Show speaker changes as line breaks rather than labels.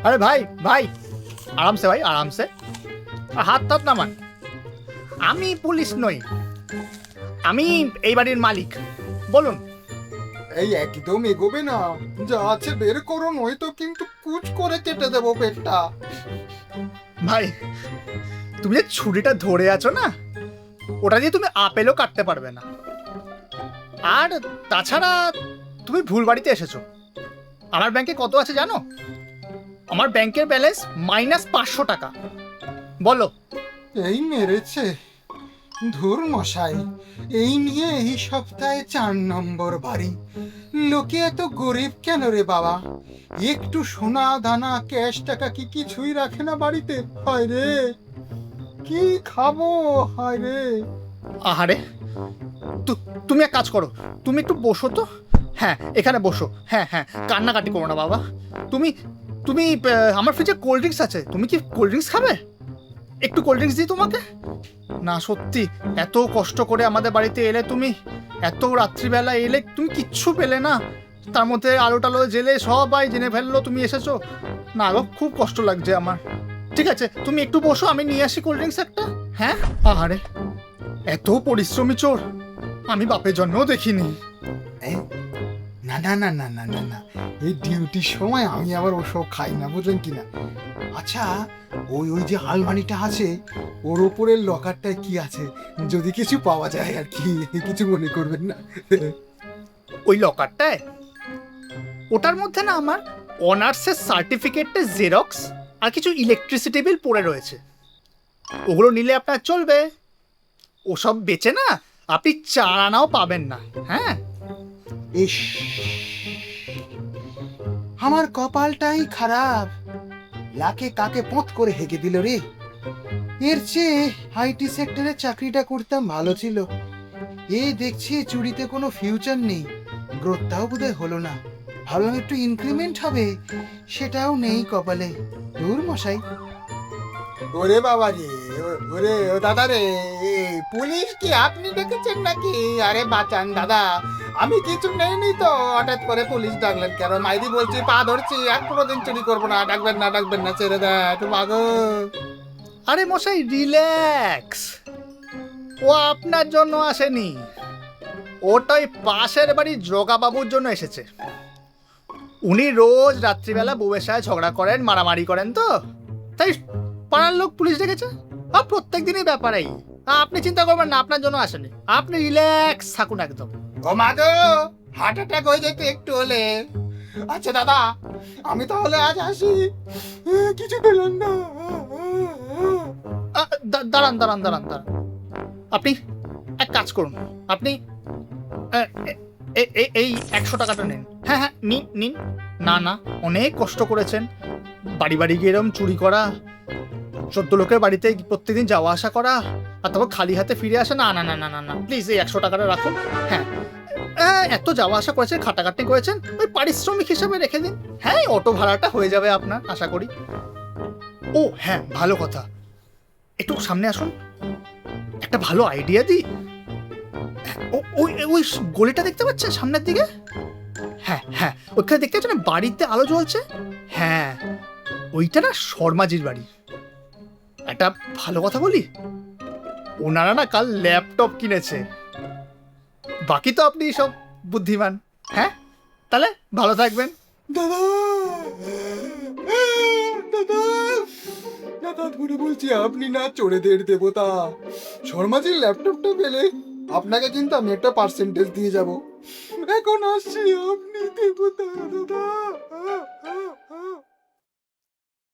আরে ভাই ভাই, আরামসে ভাই, আরামসে, হাত টাত নামান। আমি পুলিশ নই, আমি এই বাড়ির মালিক। বলুন।
এই একদম এগোবে না, যা আছে বের করো, নয়তো কিন্তু কুচ করে কেটে দেবো পেটটা।
ভাই, তুমি যে ছুরিটা ধরে আছো না, ওটা দিয়ে তুমি আপেলও কাটতে পারবে না। আর তাছাড়া তুমি ভুল বাড়িতে এসেছো। আমার ব্যাংকে কত আছে জানো? আমার ব্যাংকের ব্যালেন্স -500 টাকা। বলো।
এই মেরেছে, ধুর মশাই, এই নিয়ে এই সপ্তাহে 4 নম্বর বাড়ি। লোকে এত গরিব কেন রে বাবা? একটু সোনা দানা ক্যাশ টাকা কি কিছুই রাখে না বাড়িতে? হায় রে, কি খাবো? হায় রে।
আহারে, তুমি এক কাজ করো, তুমি একটু বসো তো। হ্যাঁ, এখানে বসো। হ্যাঁ হ্যাঁ, কান্নাকাটি করো না বাবা। তুমি তুমি আমার ফ্রিজে কোল্ড ড্রিঙ্কস আছে, তুমি কি কোল্ড ড্রিঙ্কস খাবে? একটু কোল্ড ড্রিঙ্কস দিই তোমাকে। না সত্যি, এত কষ্ট করে আমাদের বাড়িতে এলে তুমি, এত রাত্রিবেলা এলে, তুমি কিচ্ছু পেলে না। তার মধ্যে আলো টালো জেলে সবাই জেনে ফেললো তুমি এসেছো। না গো, খুব কষ্ট লাগছে আমার। ঠিক আছে, তুমি একটু বসো, আমি নিয়ে আসি কোল্ড ড্রিঙ্কস একটা। হ্যাঁ। আহারে, এত পরিশ্রমী চোর আমি বাপের জন্মেও দেখিনি।
এই, না না না না না না না, এই ডিউটির সময় আমি আবার ওসব খাই না, বুঝলেন কিনা? আচ্ছা, ওই ওই যে আলমারিটা আছে, ওর ওপরের লকারটায় কি আছে? যদি কিছু পাওয়া যায় আর কি, কিছু মনে করবেন না।
ওই লকারটায়, ওটার মধ্যে না আমার অনার্সের সার্টিফিকেটের জেরক্স আর কিছু ইলেকট্রিসিটি বিল পড়ে রয়েছে। ওগুলো নিলে আপনার চলবে। ওসব বেচে না আপনি 4 আনাও পাবেন না। হ্যাঁ।
ইস, আমার কপালটাই খারাপ, লাকে কাকে পথ করে হেগে দিল রে। এর চেয়ে আইটি সেক্টরে চাকরিটা করতাম, ভালো ছিল। দেখছি চুরিতে কোনো ফিউচার নেই, গ্রোথটাও বোধহয় হলো না। ভাবলাম একটু ইনক্রিমেন্ট হবে, সেটাও নেই কপালে। দূর মশাই। ওরে বাবা রে, ওরে ও দাদা রে, পুলিশ কি আপনি ডেকেছেন নাকি? আরে বাঁচান দাদা, আমি কিছু নেইনি তো, হঠাৎ করে পুলিশ ডাকলেন কেন? মাইদি বলছি, পা ধরছি, আর কোনোদিন চুরি করবো না, ডাকবেন না ডাকবেন না, ছেড়ে দেয় একটু মাগো।
আরে মশাই, রিল্যাক্স। ও আপনার জন্য আসেনি, ওটাই পাশের বাড়ির জগাবাবুর জন্য এসেছে। উনি রোজ রাত্রিবেলা বউয়ের সাথে ঝগড়া করেন, মারামারি করেন, তো তাই পাড়ার লোক পুলিশ ডেকেছে। আর প্রত্যেক দিনই ব্যাপারেই। আপনি চিন্তা করবেন না, আপনার জন্য আসেনি। আপনি রিল্যাক্স থাকুন একদম।
ও মাগো, হার্ট অ্যাটাক হয়ে যেত একটু হলে। আচ্ছা দাদা, আমি তাহলে আজ আসি, কিছু পেলাম না।
দাঁড়ান দাঁড়ান দাঁড়ান দাঁড়ান, আপনি এক কাজ করুন। আপনি এই 100 টাকাটা নিন। হ্যাঁ হ্যাঁ, নিন নিন। না না, অনেক কষ্ট করেছেন, বাড়ি বাড়ি গিয়ে এরম চুরি করা, 14 লোকের বাড়িতে প্রত্যেকদিন যাওয়া আসা করা, আর তারপর খালি হাতে ফিরে আসা। না না না না না না, প্লিজ এই 100 টাকাটা রাখুন। হ্যাঁ, এত যাওয়া আসা করেছেন, খাটাখাটনি করেছেন, ওই পারিশ্রমিক হিসাবে রেখে দিন। হ্যাঁ, অটো ভাড়াটা হয়ে যাবে আপনার, আশা করি। ও হ্যাঁ, ভালো কথা, একটু সামনে আসুন, একটা ভালো আইডিয়া দিই। ওই ওই গলিটা দেখতে পাচ্ছেন সামনের দিকে? হ্যাঁ হ্যাঁ, ওইখানে দেখতে পাচ্ছেন বাড়িতে আলো জ্বলছে? হ্যাঁ, ওইটা না শর্মাজির বাড়ি। একটা ভালো কথা বলি, ওনারা না কাল ল্যাপটপ কিনেছে। বাকি তো আপনি সব বুদ্ধিমান। হ্যাঁ, তাহলে ভালো থাকবেন।
দাদা, দাদা, দাদা ধরে বলছি, আপনি না চোরেদের দেবতা। শর্মাজির ল্যাপটপটা পেলে আপনাকে কিন্তু আমি একটা পার্সেন্টেজ দিয়ে যাব। এখন আসছি, আপনি দেবতা দাদা।